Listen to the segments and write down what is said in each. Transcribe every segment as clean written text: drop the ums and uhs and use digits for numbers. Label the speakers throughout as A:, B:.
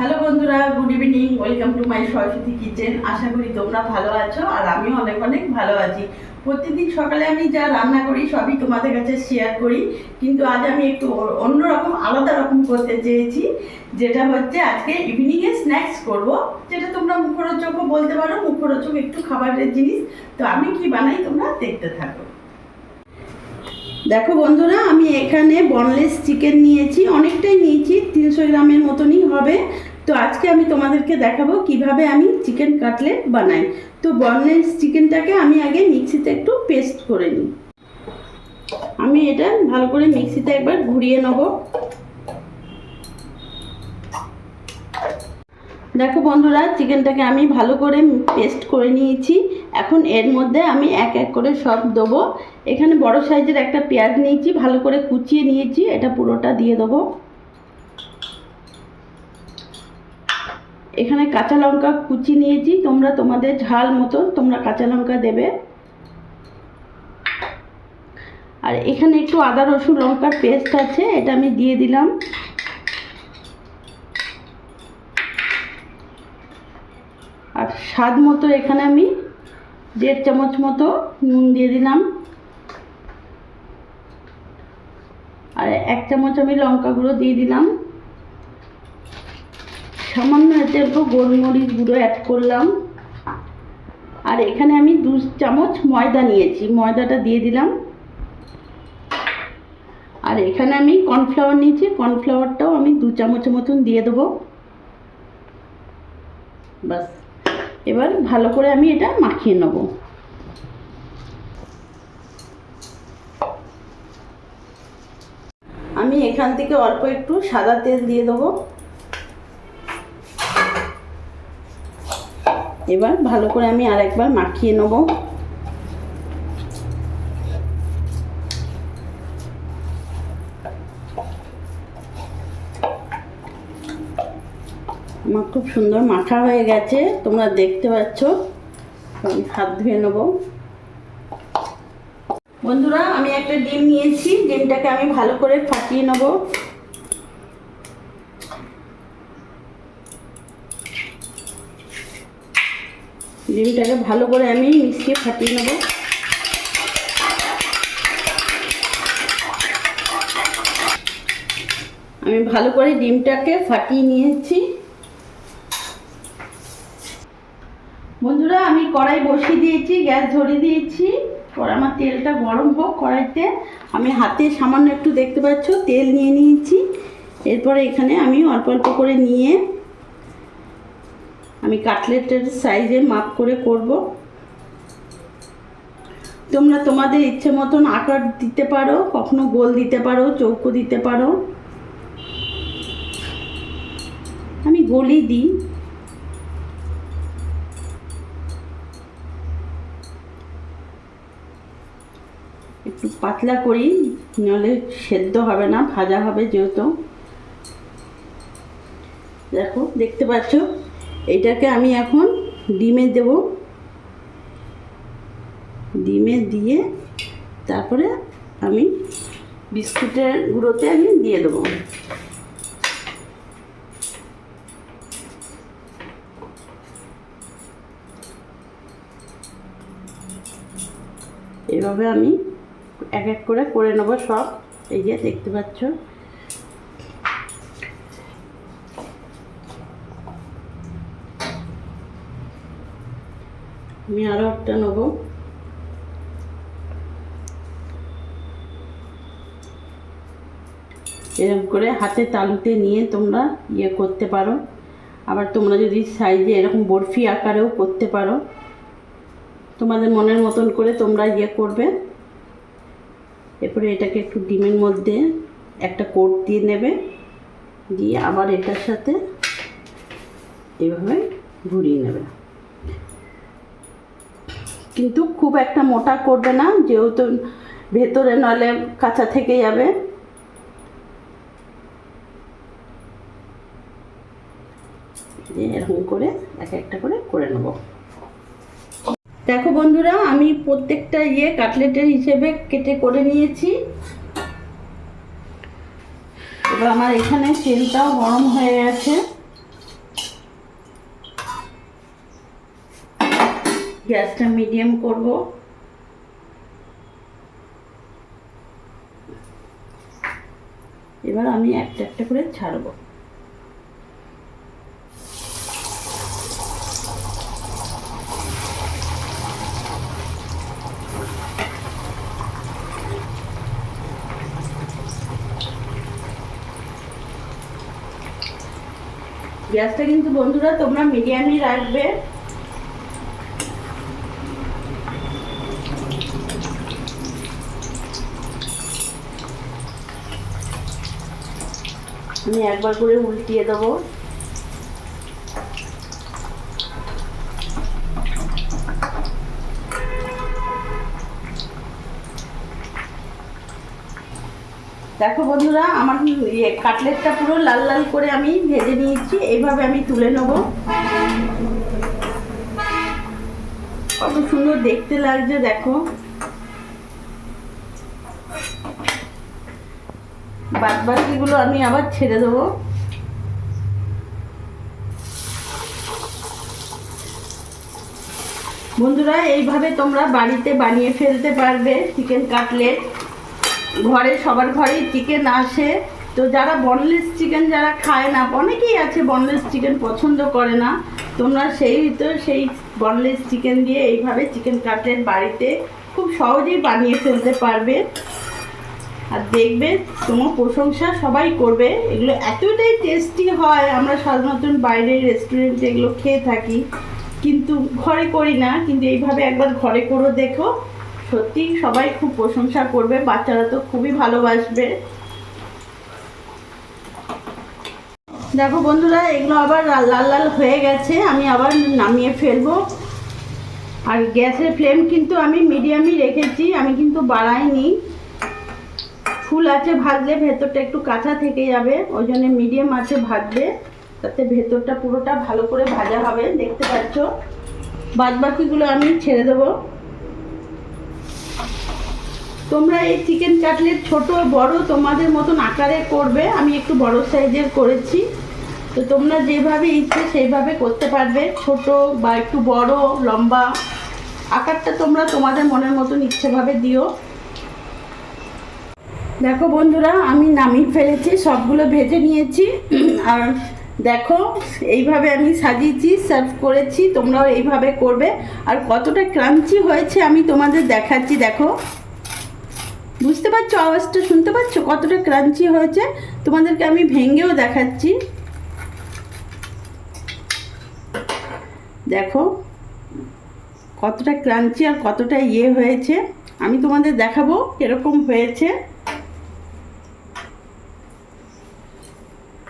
A: Hello বন্ধুরা, good evening. Welcome to my Saraswati kitchen. আশা করি তোমরা ভালো আছো আর আমিও অনেক অনেক ভালো আছি। প্রতিদিন সকালে আমি যা রান্না করি সবই তোমাদের কাছে শেয়ার করি, কিন্তু আজ আমি একটু অন্যরকম আলাদা রকম করতে চেয়েছি। যেটা হচ্ছে আজকে ইভিনিংয়ে স্ন্যাক্স করব, যেটা তোমরা মুখরোচকও বলতে পারো, মুখরোচক একটু খাবারের জিনিস। তো আমি কি বানাই তোমরা দেখতে থাকো। দেখো বন্ধুরা, আমি এখানে বনলেস চিকেন নিয়েছি, অনেকটাই নিয়েছি, 300 গ্রামের মতনই হবে। তো আজকে আমি তোমাদেরকে দেখাবো কিভাবে আমি চিকেন কাটলেট বানাই। তো বনলেস চিকেনটাকে আমি আগে মিক্সিতে একটু পেস্ট করে নিই। আমি এটা ভালো করে মিক্সিতে একবার ঘুরিয়ে নেব। দেখো বন্ধুরা, চিকেনটাকে আমি ভালো করে পেস্ট করে নিয়েছি। এখন এর মধ্যে আমি এক এক করে সব দেবো। এখানে বড় সাইজের একটা পেঁয়াজ নিয়েছি, ভালো করে কুচিয়ে নিয়েছি, এটা পুরোটা দিয়ে দেবো। এখানে কাঁচা লঙ্কা কুচি নিয়েছি, তোমরা তোমাদের ঝাল মতো তোমরা কাঁচা লঙ্কা দেবে। আর এখানে একটু আদা রসুন লঙ্কার পেস্ট আছে, এটা আমি দিয়ে দিলাম। আর স্বাদ মতো এখানে আমি 1.5 চামচ মতো নুন দিয়ে দিলাম। আর 1 চামচ আমি লঙ্কা গুঁড়ো দিয়ে দিলাম। সামান্য এতে অল্প গোলমরিচ গুঁড়ো অ্যাড করলাম। আর এখানে আমি 2 চামচ ময়দা নিয়েছি, ময়দাটা দিয়ে দিলাম। আর এখানে আমি কর্নফ্লাওয়ার নিয়েছি, কর্নফ্লাওয়ারটাও আমি 2 চামচের মতন দিয়ে দেবো। বাস, এবার ভালো করে আমি এটা মাখিয়ে নেব। আমি এখান থেকে অল্প একটু সাদা তেল দিয়ে দেবো। এবার ভালো করে আমি আরেকবার মাখিয়ে নেব। আমার খুব সুন্দর মাখা হয়ে গেছে, তোমরা দেখতে পাচ্ছ। আমি হাত ধুয়ে নেব। বন্ধুরা, আমি একটা ডিম নিয়েছি, ডিমটাকে আমি ভালো করে ফাটিয়ে নেব। ডিমটাকে ভালো করে আমি মিশিয়ে ফাটিয়ে নেব। আমি ভালো করে ডিমটাকে ফাটিয়ে নিয়েছি। বন্ধুরা, আমি কড়াই বসিয়ে দিয়েছি, গ্যাস ধরিয়ে দিয়েছি। আমার তেলটা গরম হোক। কড়াইতে আমি হাতে সামান্য একটু দেখতে পাচ্ছ তেল নিয়ে নিয়েছি। এরপরে এখানে আমি অল্প অল্প করে নিয়ে আমি কাটলেটের সাইজে মাপ করে করব। তোমরা তোমাদের ইচ্ছে মতন আকার দিতে পারো, কখনো গোল দিতে পারো, চৌকো দিতে পারো। আমি গোলই দিই। একটু পাতলা করি, নাহলে সেদ্ধ হবে না, ভাজা হবে যেহেতু। দেখো, দেখতে পাচ্ছ, এটাকে আমি এখন ডিমে দেব। ডিমে দিয়ে তারপরে আমি বিস্কুটের গুঁড়োতে আমি দিয়ে দেবো। এভাবে আমি এক এক করে নেব সব। এই যে দেখতে পাচ্ছ। আমি আরও একটা নেব। এরকম করে হাতে তালুতে নিয়ে তোমরা করতে পারো। আবার তোমরা যদি সাইজে এরকম বরফি আকারেও করতে পারো। তোমাদের মনের মতন করে তোমরা করবে। এরপরে এটাকে একটু ডিমের মধ্যে একটা কোট দিয়ে নেবে, দিয়ে আবার এটার সাথে এভাবে ঘুরিয়ে নেবে। কিন্তু খুব একটা মোটা করবে না, যেহেতু ভেতরে নলে কাঁচা থেকে যাবে। এরকম করে এক একটা করে নেব। দেখো বন্ধুরা, আমি প্রত্যেকটা কাটলেটের হিসেবে কেটে করে নিয়েছি। এবার আমার এখানে তেলটাও গরম হয়ে গেছে। গ্যাসটা মিডিয়াম করব। এবার আমি একটা একটা করে ছাড়বো। গ্যাসটা কিন্তু বন্ধুরা তোমরা মিডিয়ামই রাখবে। আমি একবার করে উল্টিয়ে দেবো। দেখো বন্ধুরা, আমার কাটলেটটা পুরো লাল লাল করে আমি ভেজে নিয়েছি। এইভাবে আমি তুলে নেব। কত সুন্দর দেখতে লাগছে দেখো। বাদ বাকিগুলো আমি আবার ছেড়ে দেবো। বন্ধুরা, এইভাবে তোমরা বাড়িতে বানিয়ে ফেলতে পারবে চিকেন কাটলেট। ঘরে সবার ঘরেই চিকেন আসে, তো যারা বনলেস চিকেন যারা খায় না, অনেকেই আছে বনলেস চিকেন পছন্দ করে না, তোমরা সেই বনলেস চিকেন দিয়ে এইভাবে চিকেন কাটলেট বাড়িতে খুব সহজেই বানিয়ে ফেলতে পারবে। আর দেখবে তোমার প্রশংসা সবাই করবে। এগুলো এতটাই টেস্টি হয়, আমরা সাধারণত বাইরের রেস্টুরেন্টে এগুলো খেয়ে থাকি, কিন্তু ঘরে করি না। কিন্তু এইভাবে একবার ঘরে করে দেখো, সত্যি সবাই খুব প্রশংসা করবে। বাচ্চারা তো খুবই ভালোবাসবে। দেখো বন্ধুরা, এগুলো আবার লাল লাল হয়ে গেছে, আমি আবার নামিয়ে ফেলবো। আর গ্যাসের ফ্লেম কিন্তু আমি মিডিয়ামই রেখেছি, আমি কিন্তু বাড়াইনি। ফুল আছে ভাজলে ভেতরটা একটু কাঁচা থেকে যাবে, ওই জন্য মিডিয়াম আছে ভাজবে, তাতে ভেতরটা পুরোটা ভালো করে ভাজা হবে। দেখতে পাচ্ছ, বাদ বাকিগুলো আমি ছেড়ে দেবো। তোমরা এই চিকেন কাটলেট ছোট বড় তোমাদের মতন আকারে করবে। আমি একটু বড় সাইজের করেছি, তো তোমরা যেভাবে ইচ্ছে সেইভাবে করতে পারবে। ছোট বা একটু বড় লম্বা আকারটা তোমরা তোমাদের মনের মতন ইচ্ছেভাবে দিও। দেখো বন্ধুরা, আমি নামিয়ে ফেলেছি, সবগুলো ভেজে নিয়েছি। আর দেখো এইভাবে আমি সাজিয়েছি, সার্ভ করেছি। তোমরাও এইভাবে করবে। আর কতটা ক্রাঞ্চি হয়েছে আমি তোমাদের দেখাচ্ছি। দেখো, বুঝতে পারছো? আওয়াজটা শুনতে পাচ্ছ কতটা ক্রাঞ্চি হয়েছে? তোমাদেরকে আমি ভেঙেও দেখাচ্ছি। দেখো কতটা ক্রাঞ্চি আর কতটা হয়েছে। আমি তোমাদের দেখাবো কিরকম হয়েছে।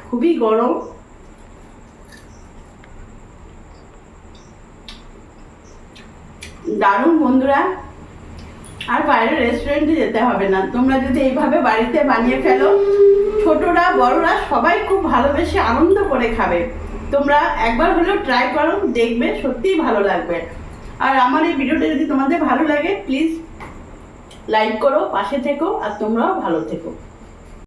A: খুবই গরম। দারুণ বন্ধুরা, আর বাইরের রেস্টুরেন্টে যেতে হবে না। তোমরা যদি এইভাবে বাড়িতে বানিয়ে ফেলো, ছোটরা বড়রা সবাই খুব ভালোবেসে আনন্দ করে খাবে। তোমরা একবার হলেও ট্রাই করো, দেখবে সত্যিই ভালো লাগবে। আর আমার এই ভিডিওটা যদি তোমাদের ভালো লাগে, প্লিজ লাইক করো, পাশে থেকো, আর তোমরাও ভালো থেকো।